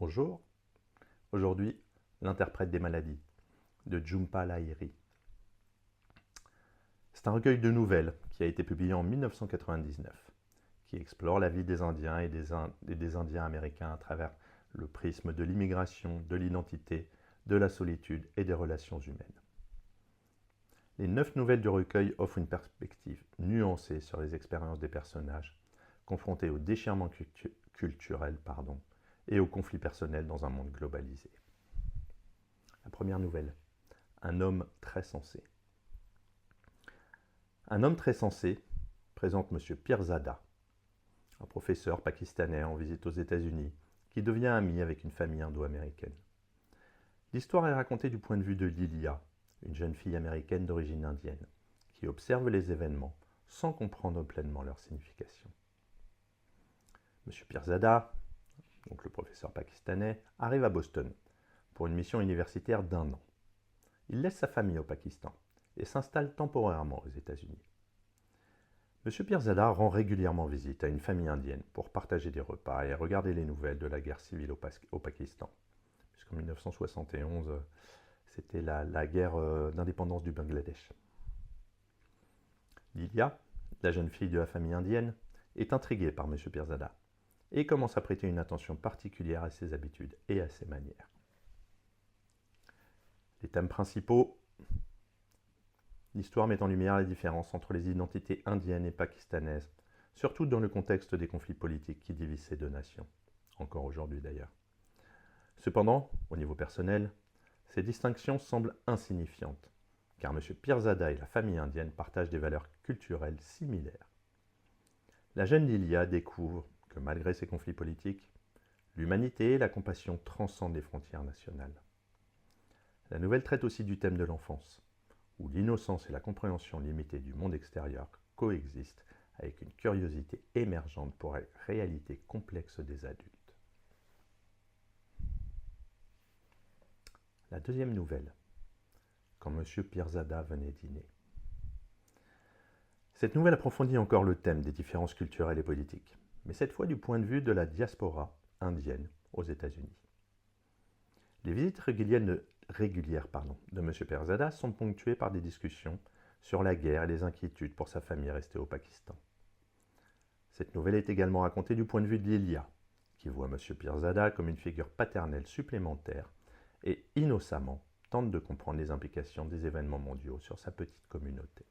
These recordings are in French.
Bonjour, aujourd'hui, l'interprète des maladies de Jhumpa Lahiri. C'est un recueil de nouvelles qui a été publié en 1999, qui explore la vie des Indiens et des Indiens américains à travers le prisme de l'immigration, de l'identité, de la solitude et des relations humaines. Les 9 nouvelles du recueil offrent une perspective nuancée sur les expériences des personnages, confrontés au déchirement culturel et aux conflits personnels dans un monde globalisé. La première nouvelle, un homme très sensé. Un homme très sensé présente M. Pirzada, un professeur pakistanais en visite aux États-Unis qui devient ami avec une famille indo-américaine. L'histoire est racontée du point de vue de Lilia, une jeune fille américaine d'origine indienne, qui observe les événements sans comprendre pleinement leur signification. M. Pirzada, donc le professeur pakistanais, arrive à Boston pour une mission universitaire d'1 an. Il laisse sa famille au Pakistan et s'installe temporairement aux États-Unis. M. Pirzada rend régulièrement visite à une famille indienne pour partager des repas et regarder les nouvelles de la guerre civile au Pakistan. Puisqu'en 1971, c'était la guerre d'indépendance du Bangladesh. Lilia, la jeune fille de la famille indienne, est intriguée par M. Pirzada et commence à prêter une attention particulière à ses habitudes et à ses manières. Les thèmes principaux. L'histoire met en lumière les différences entre les identités indiennes et pakistanaises, surtout dans le contexte des conflits politiques qui divisent ces deux nations, encore aujourd'hui d'ailleurs. Cependant, au niveau personnel, ces distinctions semblent insignifiantes, car M. Pirzada et la famille indienne partagent des valeurs culturelles similaires. La jeune Lilia découvre que malgré ces conflits politiques, l'humanité et la compassion transcendent les frontières nationales. La nouvelle traite aussi du thème de l'enfance, où l'innocence et la compréhension limitée du monde extérieur coexistent avec une curiosité émergente pour la réalité complexe des adultes. La deuxième nouvelle, quand M. Pirzada venait dîner. Cette nouvelle approfondit encore le thème des différences culturelles et politiques, mais cette fois du point de vue de la diaspora indienne aux États-Unis. Les visites régulières de M. Pirzada sont ponctuées par des discussions sur la guerre et les inquiétudes pour sa famille restée au Pakistan. Cette nouvelle est également racontée du point de vue de Lilia, qui voit M. Pirzada comme une figure paternelle supplémentaire et innocemment tente de comprendre les implications des événements mondiaux sur sa petite communauté.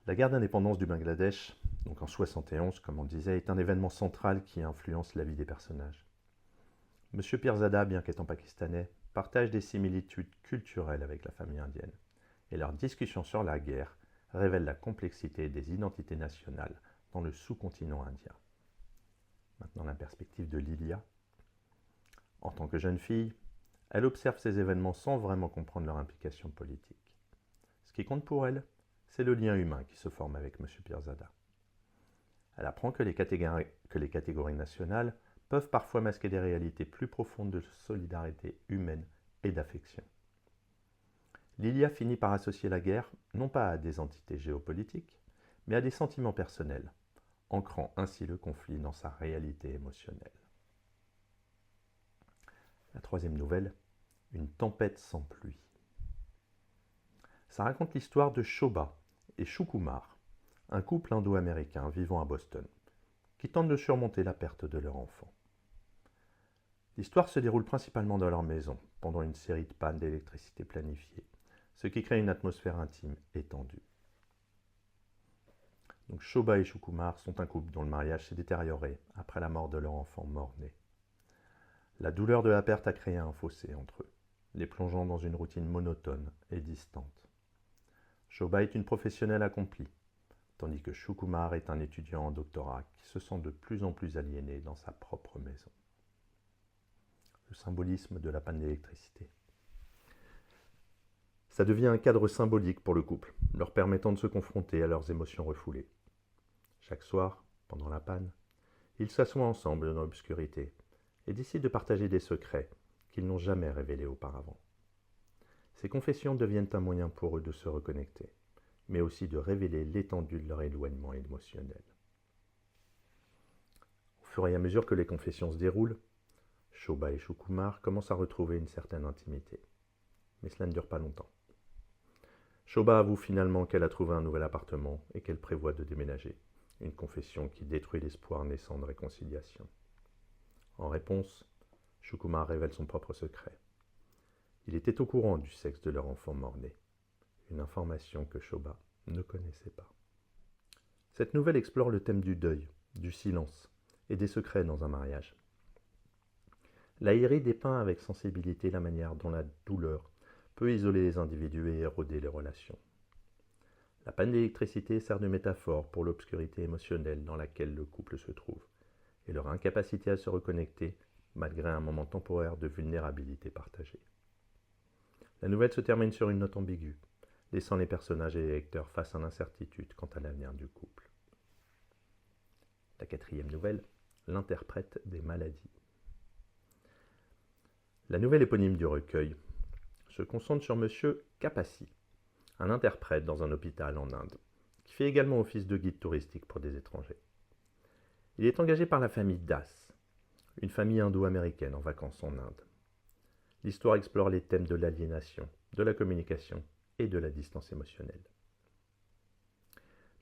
La guerre d'indépendance du Bangladesh, donc en 1971, comme on disait, est un événement central qui influence la vie des personnages. M. Pirzada, bien qu'étant pakistanais, partage des similitudes culturelles avec la famille indienne, et leurs discussions sur la guerre révèlent la complexité des identités nationales dans le sous-continent indien. Maintenant la perspective de Lilia. En tant que jeune fille, elle observe ces événements sans vraiment comprendre leur implication politique. Ce qui compte pour elle, c'est le lien humain qui se forme avec M. Pirzada. Elle apprend que les catégories nationales peuvent parfois masquer des réalités plus profondes de solidarité humaine et d'affection. Lilia finit par associer la guerre non pas à des entités géopolitiques, mais à des sentiments personnels, ancrant ainsi le conflit dans sa réalité émotionnelle. La troisième nouvelle, une tempête sans pluie. Ça raconte l'histoire de Shobha et Shukumar, un couple indo-américain vivant à Boston, qui tentent de surmonter la perte de leur enfant. L'histoire se déroule principalement dans leur maison, pendant une série de pannes d'électricité planifiées, ce qui crée une atmosphère intime et tendue. Donc Shobha et Shukumar sont un couple dont le mariage s'est détérioré après la mort de leur enfant mort-né. La douleur de la perte a créé un fossé entre eux, les plongeant dans une routine monotone et distante. Shobha est une professionnelle accomplie, tandis que Shukumar est un étudiant en doctorat qui se sent de plus en plus aliéné dans sa propre maison. Le symbolisme de la panne d'électricité. Ça devient un cadre symbolique pour le couple, leur permettant de se confronter à leurs émotions refoulées. Chaque soir, pendant la panne, ils s'assoient ensemble dans l'obscurité et décident de partager des secrets qu'ils n'ont jamais révélés auparavant. Ces confessions deviennent un moyen pour eux de se reconnecter, mais aussi de révéler l'étendue de leur éloignement émotionnel. Au fur et à mesure que les confessions se déroulent, Shobha et Shukumar commencent à retrouver une certaine intimité. Mais cela ne dure pas longtemps. Shobha avoue finalement qu'elle a trouvé un nouvel appartement et qu'elle prévoit de déménager, une confession qui détruit l'espoir naissant de réconciliation. En réponse, Shukumar révèle son propre secret. Il était au courant du sexe de leur enfant mort-né, une information que Shobha ne connaissait pas. Cette nouvelle explore le thème du deuil, du silence et des secrets dans un mariage. Lahiri dépeint avec sensibilité la manière dont la douleur peut isoler les individus et éroder les relations. La panne d'électricité sert de métaphore pour l'obscurité émotionnelle dans laquelle le couple se trouve et leur incapacité à se reconnecter malgré un moment temporaire de vulnérabilité partagée. La nouvelle se termine sur une note ambiguë, laissant les personnages et les lecteurs face à l'incertitude quant à l'avenir du couple. La quatrième nouvelle, l'interprète des maladies. La nouvelle éponyme du recueil se concentre sur Monsieur Kapasi, un interprète dans un hôpital en Inde, qui fait également office de guide touristique pour des étrangers. Il est engagé par la famille Das, une famille indo-américaine en vacances en Inde. L'histoire explore les thèmes de l'aliénation, de la communication et de la distance émotionnelle.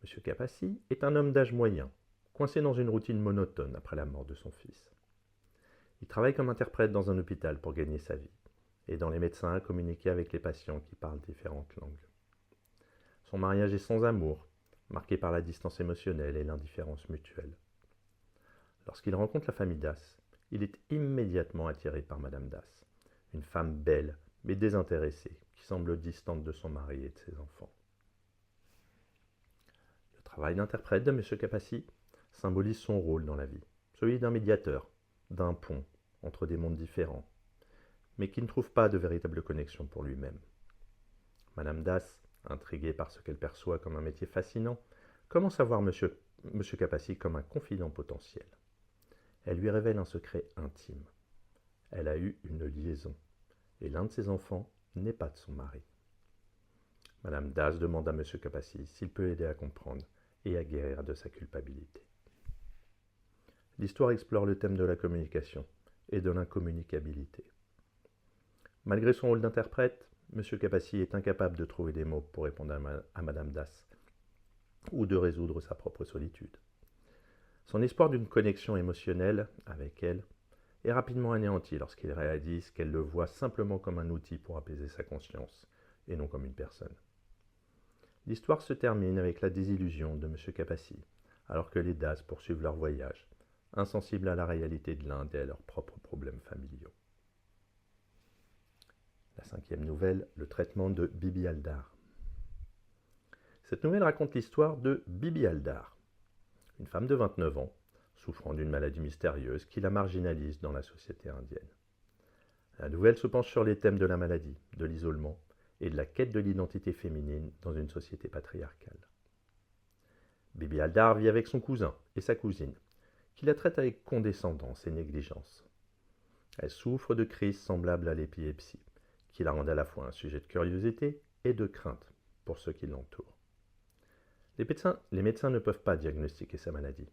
Monsieur Kapasi est un homme d'âge moyen, coincé dans une routine monotone après la mort de son fils. Il travaille comme interprète dans un hôpital pour gagner sa vie, aidant les médecins à communiquer avec les patients qui parlent différentes langues. Son mariage est sans amour, marqué par la distance émotionnelle et l'indifférence mutuelle. Lorsqu'il rencontre la famille Das, il est immédiatement attiré par Madame Das, une femme belle mais désintéressée qui semble distante de son mari et de ses enfants. Le travail d'interprète de M. Kapasi symbolise son rôle dans la vie, celui d'un médiateur, d'un pont entre des mondes différents, mais qui ne trouve pas de véritable connexion pour lui-même. Madame Das, intriguée par ce qu'elle perçoit comme un métier fascinant, commence à voir M. Kapasi comme un confident potentiel. Elle lui révèle un secret intime. Elle a eu une liaison, et l'un de ses enfants n'est pas de son mari. Madame Das demande à M. Kapasi s'il peut aider à comprendre et à guérir de sa culpabilité. L'histoire explore le thème de la communication et de l'incommunicabilité. Malgré son rôle d'interprète, M. Kapasi est incapable de trouver des mots pour répondre à Madame Das ou de résoudre sa propre solitude. Son espoir d'une connexion émotionnelle avec elle est rapidement anéanti lorsqu'il réalise qu'elle le voit simplement comme un outil pour apaiser sa conscience et non comme une personne. L'histoire se termine avec la désillusion de M. Kapasi, alors que les Das poursuivent leur voyage, insensibles à la réalité de l'Inde et à leurs propres problèmes familiaux. La cinquième nouvelle, le traitement de Bibi Haldar. Cette nouvelle raconte l'histoire de Bibi Haldar, une femme de 29 ans, souffrant d'une maladie mystérieuse qui la marginalise dans la société indienne. La nouvelle se penche sur les thèmes de la maladie, de l'isolement et de la quête de l'identité féminine dans une société patriarcale. Bibi Haldar vit avec son cousin et sa cousine, qui la traitent avec condescendance et négligence. Elle souffre de crises semblables à l'épilepsie, qui la rendent à la fois un sujet de curiosité et de crainte pour ceux qui l'entourent. Les médecins ne peuvent pas diagnostiquer sa maladie,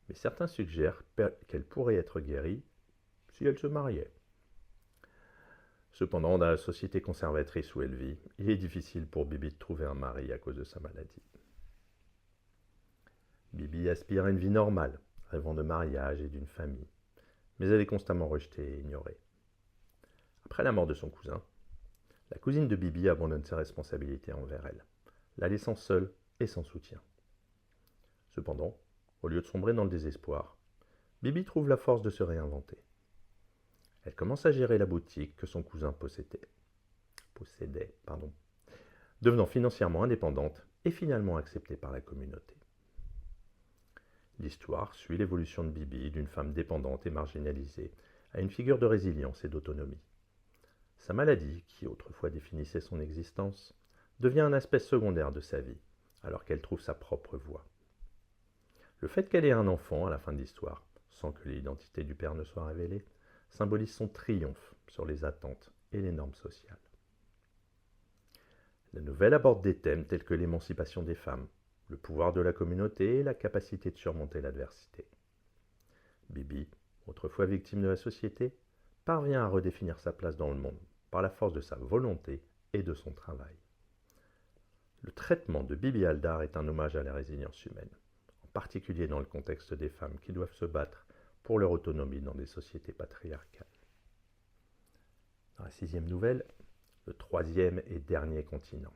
mais certains suggèrent qu'elle pourrait être guérie si elle se mariait. Cependant, dans la société conservatrice où elle vit, il est difficile pour Bibi de trouver un mari à cause de sa maladie. Bibi aspire à une vie normale, rêvant de mariage et d'une famille, mais elle est constamment rejetée et ignorée. Après la mort de son cousin, la cousine de Bibi abandonne ses responsabilités envers elle, la laissant seule et sans soutien. Cependant, au lieu de sombrer dans le désespoir, Bibi trouve la force de se réinventer. Elle commence à gérer la boutique que son cousin possédait, devenant financièrement indépendante et finalement acceptée par la communauté. L'histoire suit l'évolution de Bibi d'une femme dépendante et marginalisée à une figure de résilience et d'autonomie. Sa maladie, qui autrefois définissait son existence, devient un aspect secondaire de sa vie, alors qu'elle trouve sa propre voie. Le fait qu'elle ait un enfant à la fin de l'histoire, sans que l'identité du père ne soit révélée, symbolise son triomphe sur les attentes et les normes sociales. La nouvelle aborde des thèmes tels que l'émancipation des femmes, le pouvoir de la communauté et la capacité de surmonter l'adversité. Bibi, autrefois victime de la société, parvient à redéfinir sa place dans le monde par la force de sa volonté et de son travail. Le traitement de Bibi Haldar est un hommage à la résilience humaine, en particulier dans le contexte des femmes qui doivent se battre pour leur autonomie dans des sociétés patriarcales. Dans la 6e nouvelle, le 3e et dernier continent.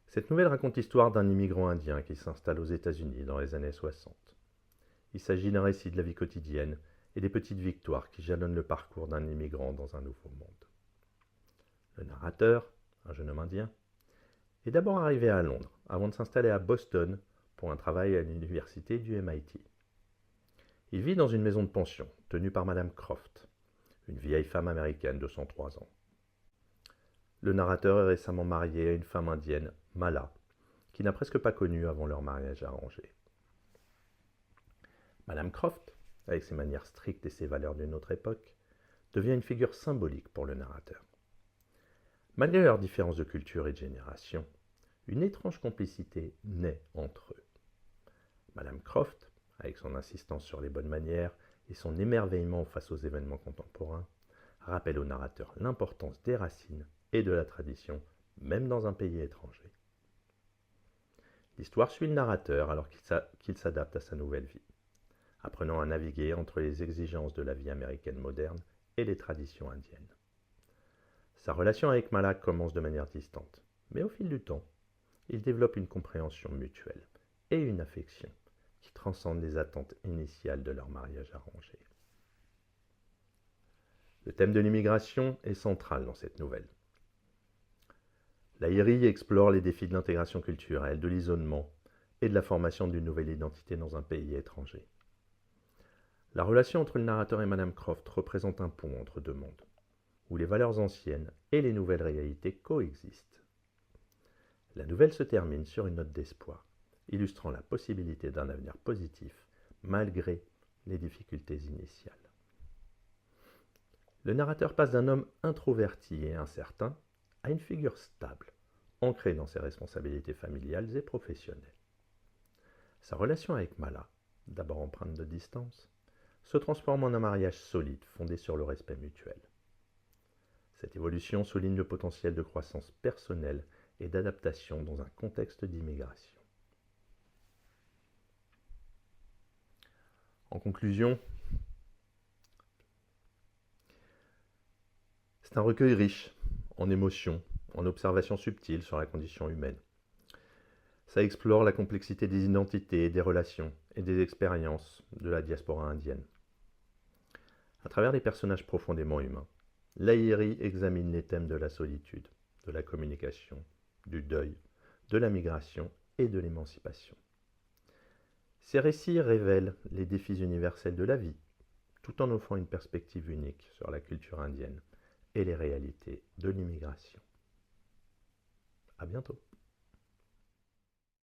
Cette nouvelle raconte l'histoire d'un immigrant indien qui s'installe aux États-Unis dans les années 60. Il s'agit d'un récit de la vie quotidienne et des petites victoires qui jalonnent le parcours d'un immigrant dans un nouveau monde. Le narrateur, un jeune homme indien, est d'abord arrivé à Londres avant de s'installer à Boston pour un travail à l'université du MIT. Il vit dans une maison de pension tenue par Madame Croft, une vieille femme américaine de 103 ans. Le narrateur est récemment marié à une femme indienne, Mala, qu'il n'a presque pas connue avant leur mariage arrangé. Madame Croft, avec ses manières strictes et ses valeurs d'une autre époque, devient une figure symbolique pour le narrateur. Malgré leurs différences de culture et de génération, une étrange complicité naît entre eux. Madame Croft, avec son insistance sur les bonnes manières et son émerveillement face aux événements contemporains, rappelle au narrateur l'importance des racines et de la tradition, même dans un pays étranger. L'histoire suit le narrateur alors qu'il s'adapte à sa nouvelle vie, apprenant à naviguer entre les exigences de la vie américaine moderne et les traditions indiennes. Sa relation avec Mala commence de manière distante, mais au fil du temps, ils développent une compréhension mutuelle et une affection qui transcendent les attentes initiales de leur mariage arrangé. Le thème de l'immigration est central dans cette nouvelle. Lahiri explore les défis de l'intégration culturelle, de l'isolement et de la formation d'une nouvelle identité dans un pays étranger. La relation entre le narrateur et Madame Croft représente un pont entre deux mondes, où les valeurs anciennes et les nouvelles réalités coexistent. La nouvelle se termine sur une note d'espoir, illustrant la possibilité d'un avenir positif malgré les difficultés initiales. Le narrateur passe d'un homme introverti et incertain à une figure stable, ancrée dans ses responsabilités familiales et professionnelles. Sa relation avec Mala, d'abord empreinte de distance, se transforme en un mariage solide fondé sur le respect mutuel. Cette évolution souligne le potentiel de croissance personnelle et d'adaptation dans un contexte d'immigration. En conclusion, c'est un recueil riche en émotions, en observations subtiles sur la condition humaine. Ça explore la complexité des identités, des relations et des expériences de la diaspora indienne. À travers des personnages profondément humains, Lahiri examine les thèmes de la solitude, de la communication, du deuil, de la migration et de l'émancipation. Ces récits révèlent les défis universels de la vie, tout en offrant une perspective unique sur la culture indienne et les réalités de l'immigration. À bientôt.